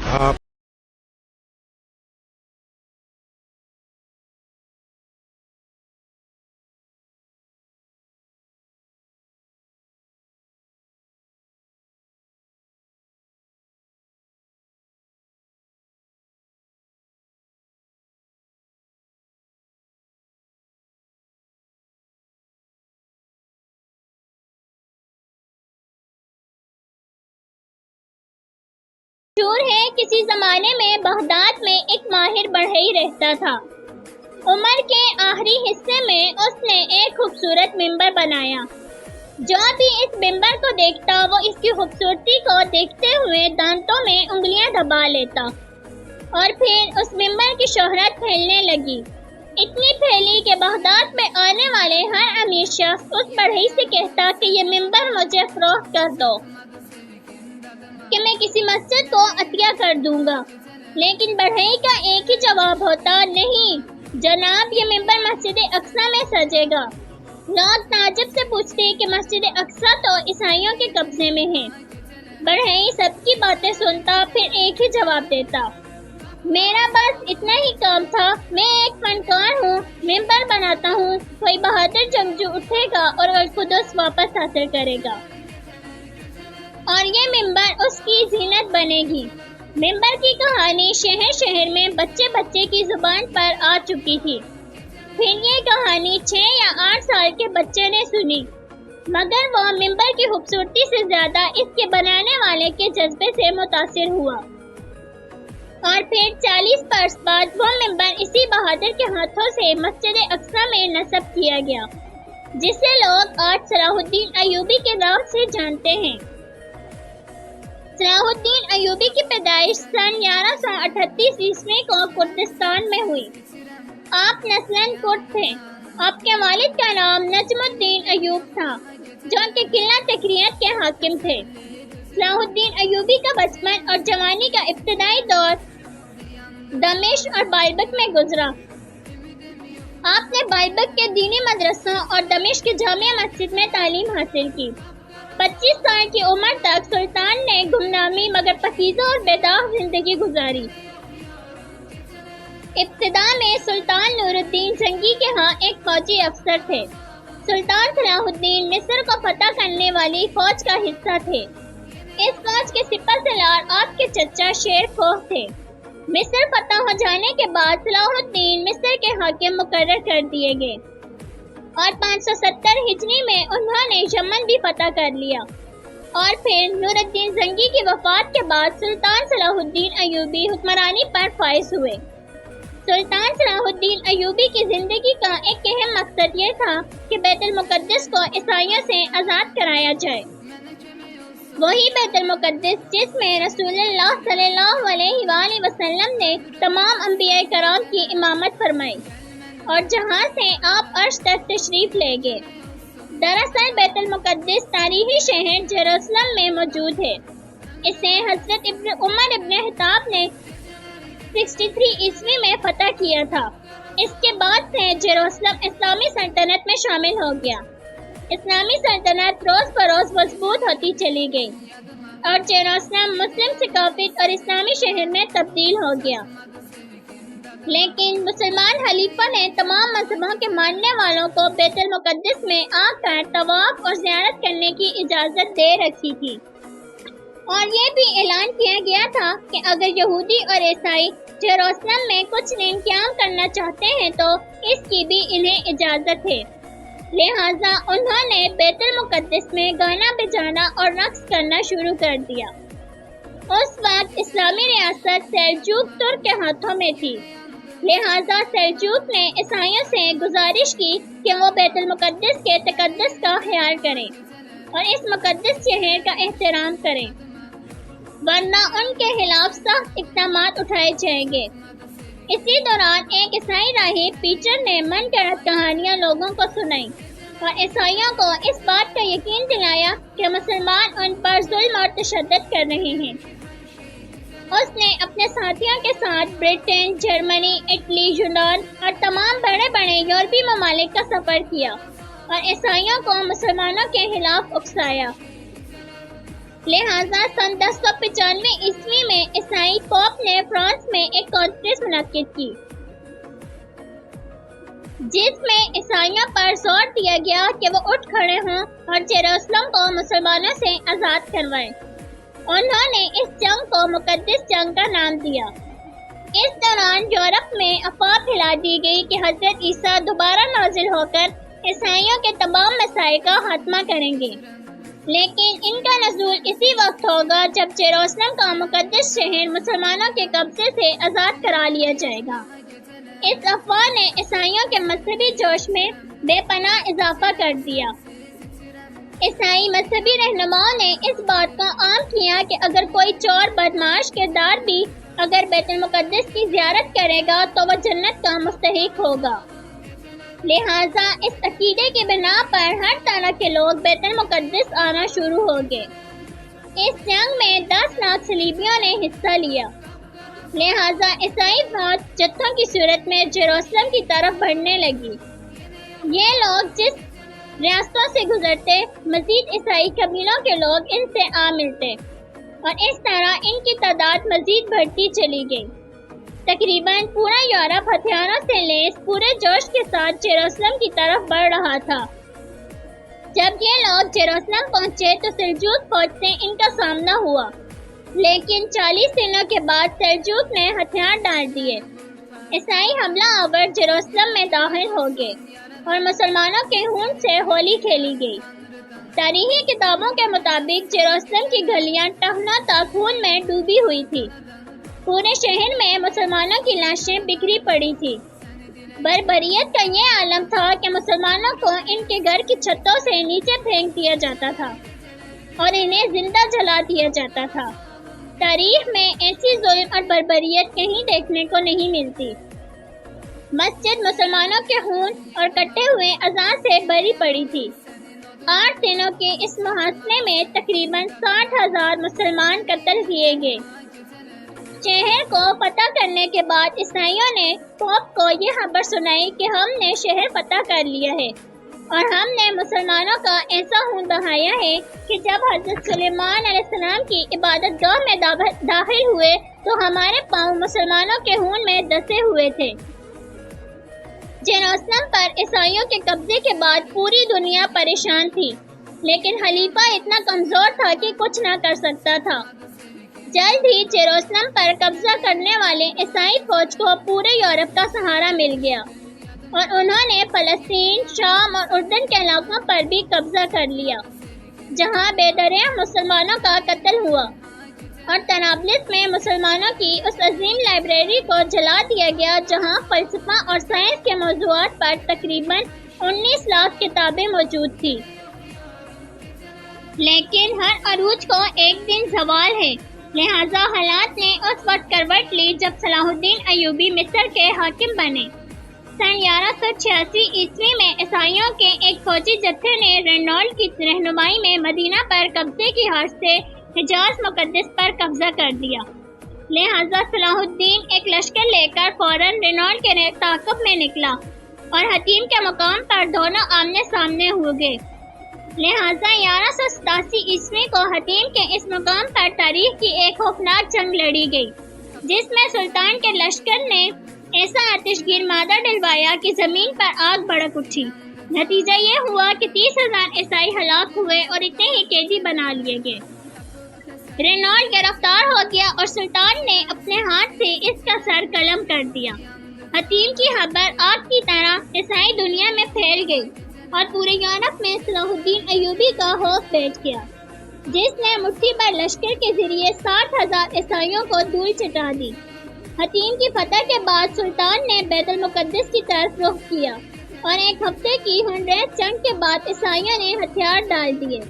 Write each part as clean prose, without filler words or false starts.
آپ مشہور ہے کسی زمانے میں بغداد میں ایک ماہر بڑھئی رہتا تھا۔ عمر کے آخری حصے میں اس نے ایک خوبصورت ممبر بنایا۔ جو بھی اس ممبر کو دیکھتا وہ اس کی خوبصورتی کو دیکھتے ہوئے دانتوں میں انگلیاں دبا لیتا، اور پھر اس ممبر کی شہرت پھیلنے لگی۔ اتنی پھیلی کہ بغداد میں آنے والے ہر امیر شخص اس بڑھئی سے کہتا کہ یہ ممبر مجھے فروخت کر دو کہ میں کسی مسجد کو عطیہ کر دوں گا۔ لیکن بڑھئی کا ایک ہی جواب ہوتا، نہیں جناب، یہ ممبر مسجد اقصی میں سجے گا۔ لوگ تعجب سے پوچھتے کہ مسجد اقصی تو عیسائیوں کے قبضے میں ہے۔ بڑھئی سب کی باتیں سنتا، پھر ایک ہی جواب دیتا، میرا بس اتنا ہی کام تھا، میں ایک فنکار ہوں، ممبر بناتا ہوں، کوئی بہادر جنگجو اٹھے گا اور القدس واپس حاصل کرے گا، اور یہ ممبر اس کی زینت بنے گی۔ ممبر کی کہانی شہر شہر میں بچے بچے کی زبان پر آ چکی تھی۔ پھر یہ کہانی 6 یا 8 سال کے بچے نے سنی، مگر وہ ممبر کی خوبصورتی سے زیادہ اس کے بنانے والے کے جذبے سے متاثر ہوا، اور پھر 40 برس بعد وہ ممبر اسی بہادر کے ہاتھوں سے مسجد اقصی میں نصب کیا گیا، جسے لوگ آج صلاح الدین ایوبی کے نام سے جانتے ہیں۔ صلاح الدین ایوبی کی پیدائش سن 1138 عیسوی کو کردستان میں ہوئی۔ آپ نسلاً کرد تھے۔ آپ کے والد کا نام نجم الدین ایوب تھا، جو کہ قلعہ تکریت کے حاکم تھے۔ صلاح الدین ایوبی کا بچپن اور جوانی کا ابتدائی دور دمشق اور بائبک میں گزرا۔ آپ نے بائبک کے دینی مدرسوں اور دمشق کی جامع مسجد میں تعلیم حاصل کی۔ 25 سال کی عمر تک سلطان نے گمنامی مگر پاکیزہ اور بےداغ زندگی گزاری۔ ابتدا میں سلطان نور الدین زنگی کے ہاں ایک فوجی افسر تھے۔ سلطان صلاح الدین مصر کو فتح کرنے والی فوج کا حصہ تھے۔ اس فوج کے سپہ سالار آپ کے چچا شیر کوہ تھے۔ مصر فتح ہو جانے کے بعد صلاح الدین مصر کے حاکم مقرر کر دیے گئے، اور 570 ہجری میں انہوں نے یمن بھی فتح کر لیا، اور پھر نور الدین زنگی کی وفات کے بعد سلطان صلاح الدین ایوبی حکمرانی پر فائز ہوئے۔ سلطان صلاح الدین ایوبی کی زندگی کا ایک اہم مقصد یہ تھا کہ بیت المقدس کو عیسائیوں سے آزاد کرایا جائے، وہی بیت المقدس جس میں رسول اللہ صلی اللہ علیہ وآلہ وسلم نے تمام انبیاء کرام کی امامت فرمائی، اور جہاں سے آپ عرش تک تشریف لے گئے۔ دراصل بیت المقدس تاریخی شہر جیروسلم میں موجود ہے۔ اسے حضرت عمر ابن خطاب نے 63 عیسوی میں فتح کیا تھا۔ اس کے بعد سے جیروسلم اسلامی سلطنت میں شامل ہو گیا۔ اسلامی سلطنت روز بروز مضبوط ہوتی چلی گئی، اور جیروسلم مسلم ثقافت اور اسلامی شہر میں تبدیل ہو گیا۔ لیکن مسلمان خلیفہ نے تمام مذہبوں کے ماننے والوں کو بیت المقدس میں آ کر طواف اور زیارت کرنے کی اجازت دے رکھی تھی، اور یہ بھی اعلان کیا گیا تھا کہ اگر یہودی اور عیسائی جیروسلم میں کچھ دن قیام کرنا چاہتے ہیں تو اس کی بھی انہیں اجازت ہے۔ لہٰذا انہوں نے بیت المقدس میں گانا بجانا اور رقص کرنا شروع کر دیا۔ اس وقت اسلامی ریاست سیلجوق ترک کے ہاتھوں میں تھی، لہٰذا سیلجوق نے عیسائیوں سے گزارش کی کہ وہ بیت المقدس کے تقدس کا خیال کریں اور اس مقدس شہر کا احترام کریں، ورنہ ان کے خلاف سخت اقدامات اٹھائے جائیں گے۔ اسی دوران ایک عیسائی راہب پیٹر نے من گھڑت کہانیاں لوگوں کو سنائی اور عیسائیوں کو اس بات کا یقین دلایا کہ مسلمان ان پر ظلم اور تشدد کر رہے ہیں۔ اس نے اپنے ساتھیوں کے ساتھ برٹن، جرمنی، اٹلی، یونان اور تمام بڑے بڑے یورپی ممالک کا سفر کیا اور عیسائیوں کو مسلمانوں کے خلاف اکسایا۔ لہٰذا سن 1095 عیسوی میں عیسائی پوپ نے فرانس میں ایک کانفرنس منعقد کی، جس میں عیسائیوں پر زور دیا گیا کہ وہ اٹھ کھڑے ہوں اور یروشلم کو مسلمانوں سے آزاد کروائیں۔ انہوں نے اس جنگ کو مقدس جنگ کا نام دیا۔ اس دوران یورپ میں افواہ پھیلا دی گئی کہ حضرت عیسیٰ دوبارہ نازل ہو کر عیسائیوں کے تمام مسائل کا خاتمہ کریں گے، لیکن ان کا نزول اسی وقت ہوگا جب یروشلم کا مقدس شہر مسلمانوں کے قبضے سے آزاد کرا لیا جائے گا۔ اس افواہ نے عیسائیوں کے مذہبی جوش میں بے پناہ اضافہ کر دیا۔ عیسائی مذہبی رہنماؤں نے اس بات کو عام کیا کہ اگر کوئی چور بدمعاش کردار بھی اگر بیت المقدس کی زیارت کرے گا تو وہ جنت کا مستحق ہوگا۔ لہٰذا اس عقیدے کی بنا پر ہر طرح کے لوگ بیت المقدس آنا شروع ہو گئے۔ اس جنگ میں 10 لاکھ صلیبیوں نے حصہ لیا، لہٰذا عیسائی فوج جتھوں کی صورت میں یروشلم کی طرف بڑھنے لگی۔ یہ لوگ جس ریاستوں سے گزرتے، مزید عیسائی قبیلوں کے لوگ ان سے آ ملتے، اور اس طرح ان کی تعداد مزید بڑھتی چلی گئی۔ تقریباً پورا یورپ ہتھیاروں سے لیس پورے جوش کے ساتھ یروشلم کی طرف بڑھ رہا تھا۔ جب یہ لوگ یروشلم پہنچے تو سلجوق فوج سے ان کا سامنا ہوا، لیکن 40 دنوں کے بعد سلجوق نے ہتھیار ڈال دیے۔ عیسائی حملہ آور یروشلم میں داخل ہو گئے اور مسلمانوں کے خون سے ہولی کھیلی گئی۔ تاریخی کتابوں کے مطابق یروشلم کی گلیاں ٹہنوں تک خون میں ڈوبی ہوئی تھی۔ پورے شہر میں مسلمانوں کی لاشیں بکھری پڑی تھی۔ بربریت کا یہ عالم تھا کہ مسلمانوں کو ان کے گھر کی چھتوں سے نیچے پھینک دیا جاتا تھا اور انہیں زندہ جلا دیا جاتا تھا۔ تاریخ میں ایسی ظلم اور بربریت کہیں دیکھنے کو نہیں ملتی۔ مسجد مسلمانوں کے خون اور کٹے ہوئے اعضاء سے بھری پڑی تھی۔ 8 دنوں کے اس محاصرے میں تقریباً 60,000 مسلمان قتل کیے گئے۔ شہر کو فتح کرنے کے بعد عیسائیوں نے پوپ کو یہ خبر سنائی کہ ہم نے شہر فتح کر لیا ہے اور ہم نے مسلمانوں کا ایسا خون بہایا ہے کہ جب حضرت سلیمان علیہ السلام کی عبادت گاہ میں داخل ہوئے تو ہمارے پاؤں مسلمانوں کے خون میں دسے ہوئے تھے۔ یروشلم پر عیسائیوں کے قبضے کے بعد پوری دنیا پریشان تھی، لیکن خلیفہ اتنا کمزور تھا کہ کچھ نہ کر سکتا تھا۔ جلد ہی یروشلم پر قبضہ کرنے والے عیسائی فوج کو پورے یورپ کا سہارا مل گیا اور انہوں نے فلسطین، شام اور اردن کے علاقوں پر بھی قبضہ کر لیا، جہاں بے دریغ مسلمانوں کا قتل ہوا، اور طرابلس میں مسلمانوں کی اس عظیم لائبریری کو جلا دیا گیا جہاں فلسفہ اور سائنس کے موضوعات پر تقریباً 19 لاکھ کتابیں موجود تھیں۔ لیکن ہر عروج کو ایک دن زوال ہے، لہٰذا حالات نے اس وقت کروٹ لی جب صلاح الدین ایوبی مصر کے حاکم بنے۔ سن 1186 عیسوی میں عیسائیوں کے ایک فوجی جتھے نے رینالڈ کی رہنمائی میں مدینہ پر قبضے کی حاج سے حجاز مقدس پر قبضہ کر دیا۔ لہٰذا صلاح الدین ایک لشکر لے کر فوراً رینالڈ کے تعاقب میں نکلا اور حتیم کے مقام پر دونوں آمنے سامنے ہو گئے۔ لہٰذا 1187 عیسوی کو حتیم کے اس مقام پر تاریخ کی ایک خوفناک جنگ لڑی گئی، جس میں سلطان کے لشکر نے ایسا آتش گیر مادہ ڈلوایا کہ زمین پر آگ بھڑک اٹھی۔ نتیجہ یہ ہوا کہ 30,000 عیسائی ہلاک ہوئے اور اتنے ہی قیدی بنا لیے گئے۔ رینالڈ گرفتار ہو گیا اور سلطان نے اپنے ہاتھ سے اس کا سر قلم کر دیا۔ حتیم کی خبر آگ کی طرح عیسائی دنیا میں پھیل گئی اور پورے یورپ میں صلاح الدین ایوبی کا خوف بیٹھ گیا، جس نے مٹھی بھر لشکر کے ذریعے 60,000 عیسائیوں کو دھول چٹا دی۔ حتیم کی فتح کے بعد سلطان نے بیت المقدس کی طرف رخ کیا اور ایک ہفتے کی خونریز جنگ کے بعد عیسائیوں نے ہتھیار ڈال دیے۔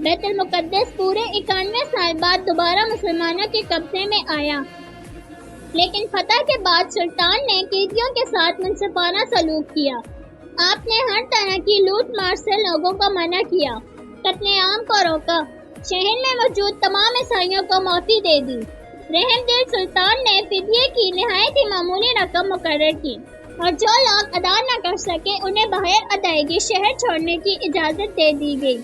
بیت المقدس پورے 91 سال بعد دوبارہ مسلمانوں کے قبضے میں آیا، لیکن فتح کے بعد سلطان نے قیدیوں کے ساتھ منصفانہ سلوک کیا۔ آپ نے ہر طرح کی لوٹ مار سے لوگوں کو منع کیا، قتل عام کو روکا، شہر میں موجود تمام عیسائیوں کو معافی دے دی۔ رحم دل سلطان نے فدیے کی نہایت ہی معمولی رقم مقرر کی اور جو لوگ ادا نہ کر سکے انہیں بغیر ادائیگی شہر چھوڑنے کی اجازت دے دی گئی۔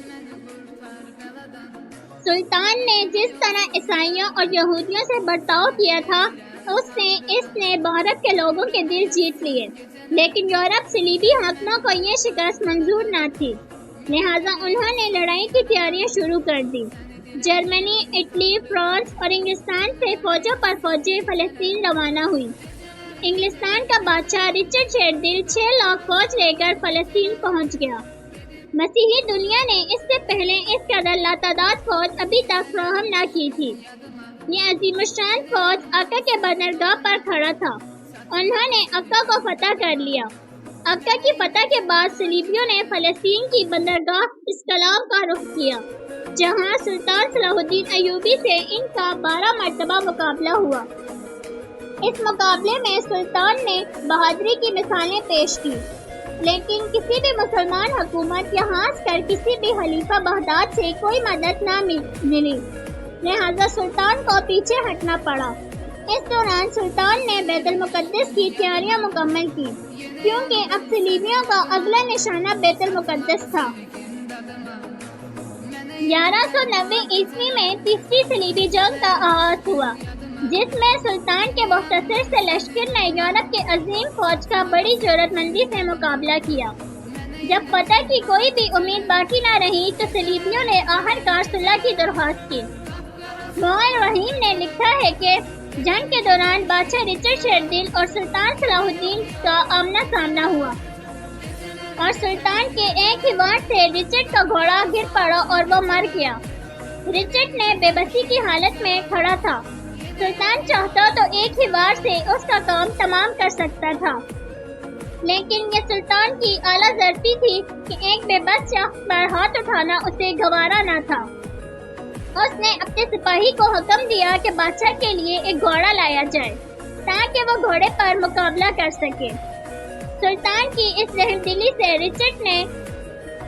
سلطان نے جس طرح عیسائیوں اور یہودیوں سے برتاؤ کیا تھا اس نے بھارت کے لوگوں کے دل جیت لیے، لیکن یورپ صلیبی حاکموں کو یہ شکست منظور نہ تھی، لہٰذا انہوں نے لڑائی کی تیاریاں شروع کر دی۔ جرمنی، اٹلی، فرانس اور انگلستان سے فوجوں پر فوجیں فلسطین روانہ ہوئی۔ انگلستان کا بادشاہ رچرڈ شیردل 6 لاکھ فوج لے کر فلسطین پہنچ گیا۔ مسیحی دنیا نے اس سے پہلے اس قدر لاتعداد فوج ابھی تک فراہم نہ کی تھی۔ یہ عظیم الشان فوج عکا کے بندرگاہ پر کھڑا تھا۔ انہوں نے عکا کو فتح کر لیا۔ عکا کی فتح کے بعد صلیبیوں نے فلسطین کی بندرگاہ اسکلام کا رخ کیا، جہاں سلطان صلاح الدین ایوبی سے ان کا 12 مرتبہ مقابلہ ہوا۔ اس مقابلے میں سلطان نے بہادری کی مثالیں پیش کی، لیکن کسی بھی مسلمان حکومت یا خاص کر کسی بھی خلیفہ بغداد سے کوئی مدد نہ ملی، لہٰذا سلطان کو پیچھے ہٹنا پڑا۔ اس دوران سلطان نے بیت المقدس کی تیاریاں مکمل کی، کیونکہ اب صلیبیوں کا اگلا نشانہ بیت المقدس تھا۔ 1190 عیسوی میں تیسری صلیبی جنگ کا آغاز ہوا، جس میں سلطان کے مختصر سے لشکر نے یورپ کے عظیم فوج کا بڑی جرأت مندی سے مقابلہ کیا۔ جب فتح کی کوئی بھی امید باقی نہ رہی تو صلیبیوں نے آخرکار صلح کی درخواست کی۔ موئن رحیم نے لکھا ہے کہ جنگ کے دوران بادشاہ رچرڈ شیردل اور سلطان صلاح الدین کا آمنا سامنا ہوا، اور سلطان کے ایک ہی وار سے رچرڈ کا گھوڑا گر پڑا اور وہ مر گیا۔ رچرڈ نے بے بسی کی حالت میں کھڑا تھا۔ سلطان چاہتا تو ایک ہی وار سے اس کا کام تمام کر سکتا تھا، لیکن یہ سلطان کی اعلیٰ ضرورتی تھی کہ ایک بے بس شخص پر ہاتھ اٹھانا اسے گوارا نہ تھا۔ اس نے اپنے سپاہی کو حکم دیا کہ بادشاہ کے لیے ایک گھوڑا لایا جائے تاکہ وہ گھوڑے پر مقابلہ کر سکے۔ سلطان کی اس رحم دلی سے رچرڈ نے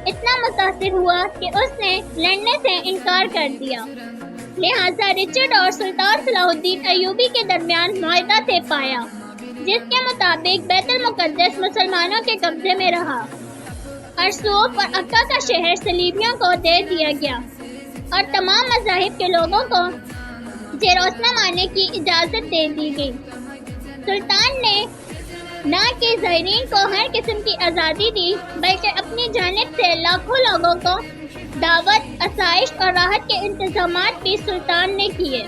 اتنا متاثر ہوا کہ اس نے لڑنے سے انکار کر دیا، لہٰذا رچرڈ اور سلطان صلاح الدین ایوبی کے درمیان معاہدہ طے پایا، جس کے مطابق بیت المقدس مسلمانوں کے قبضے میں رہا۔ ارسوف اور عکا کا شہر صلیبیوں کو دے دیا گیا اور تمام مذاہب کے لوگوں کو جیروسلم آنے کی اجازت دے دی گئی۔ سلطان نے نہ کہ زائرین کو ہر قسم کی آزادی دی، بلکہ اپنی جانب سے لاکھوں لوگوں کو دعوت، آسائش اور راحت کے انتظامات بھی سلطان نے کیے۔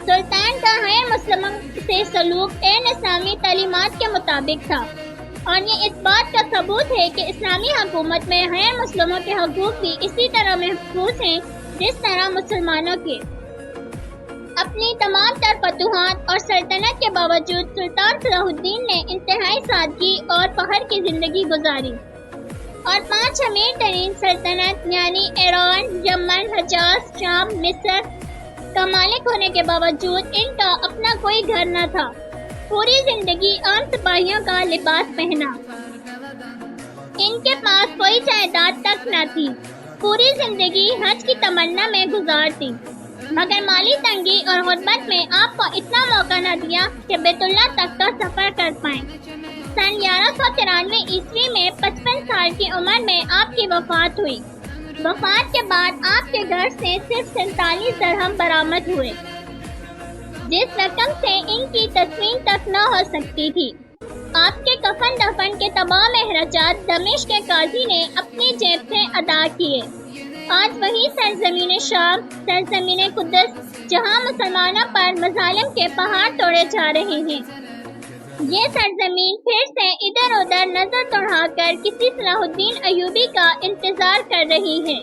سلطان کا غیر مسلموں سے سلوک عین اسلامی تعلیمات کے مطابق تھا، اور یہ اس بات کا ثبوت ہے کہ اسلامی حکومت میں غیر مسلموں کے حقوق بھی اسی طرح محفوظ ہیں جس طرح مسلمانوں کے۔ اپنی تمام تر فتوحات اور سلطنت کے باوجود سلطان صلاح الدین نے انتہائی سادگی اور فخر کی زندگی گزاری، اور 5 امیر ترین سلطنت یعنی ایران، یمن، حجاز، شام، مصر کا مالک ہونے کے باوجود ان کا اپنا کوئی گھر نہ تھا۔ پوری زندگی عام سپاہیوں کا لباس پہنا، ان کے پاس کوئی جائیداد تک نہ تھی، پوری زندگی حج کی تمنا میں گزارتی، مگر مالی تنگی اور غربت میں آپ کو اتنا موقع نہ دیا کہ بیت اللہ تک کا سفر کر پائیں۔ سن 1193 عیسوی میں 55 سال کی عمر میں آپ کی وفات ہوئی۔ وفات کے بعد آپ کے گھر سے صرف 47 درہم برآمد ہوئے، جس رقم سے ان کی تدفین تک نہ ہو سکتی تھی۔ آپ کے کفن دفن کے تمام اخراجات دمشق کے قاضی نے اپنی جیب سے ادا کیے۔ آج وہی سرزمین شام، سرزمین قدس، جہاں مسلمانوں پر مظالم کے پہاڑ توڑے جا رہے ہیں، یہ سرزمین پھر سے ادھر ادھر نظر دوڑا کر کسی صلاح الدین ایوبی کا انتظار کر رہی ہے۔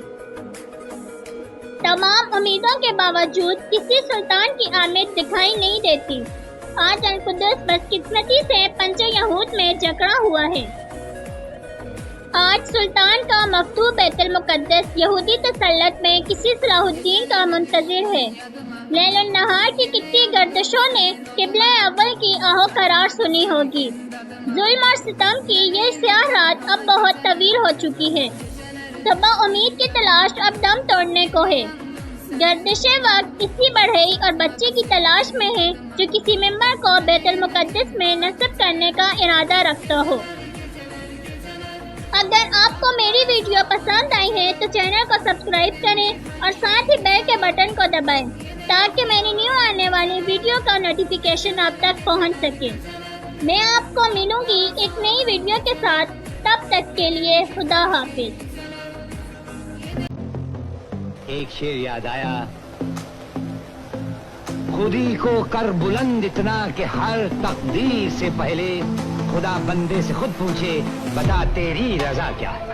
تمام امیدوں کے باوجود کسی سلطان کی آمد دکھائی نہیں دیتی۔ آج القدس بدقسمتی سے پنجہ یہود میں جکڑا ہوا ہے۔ آج سلطان کا مفتوح بیت المقدس یہودی تسلط میں کسی صلاح الدین کا منتظر ہے۔ لیل النہار کی کتنی گردشوں نے قبلہ اول کی آہو قرار سنی ہوگی۔ ظلم اور ستم کی یہ سیاہ رات اب بہت طویل ہو چکی ہے۔ صبح امید کی تلاش اب دم توڑنے کو ہے۔ گردش وقت کسی بڑھئی اور بچے کی تلاش میں ہے جو کسی ممبر کو بیت المقدس میں نصب کرنے کا ارادہ رکھتا ہو۔ اب اگر آپ کو میری ویڈیو پسند آئی ہے تو چینل کو سبسکرائب کریں اور ساتھ ہی بیل کے بٹن کو دبائیں تاکہ میری نیو آنے والی ویڈیو کا نوٹیفیکیشن آپ تک پہنچ سکے۔ میں آپ کو ملوں گی ایک نئی ویڈیو کے ساتھ، تب تک کے لیے خدا حافظ۔ ایک شعر یاد آیا، خودی کو کر بلند اتنا کہ ہر تقدیر سے پہلے خدا بندے سے خود پوچھے، بتا تیری رضا کیا ہے۔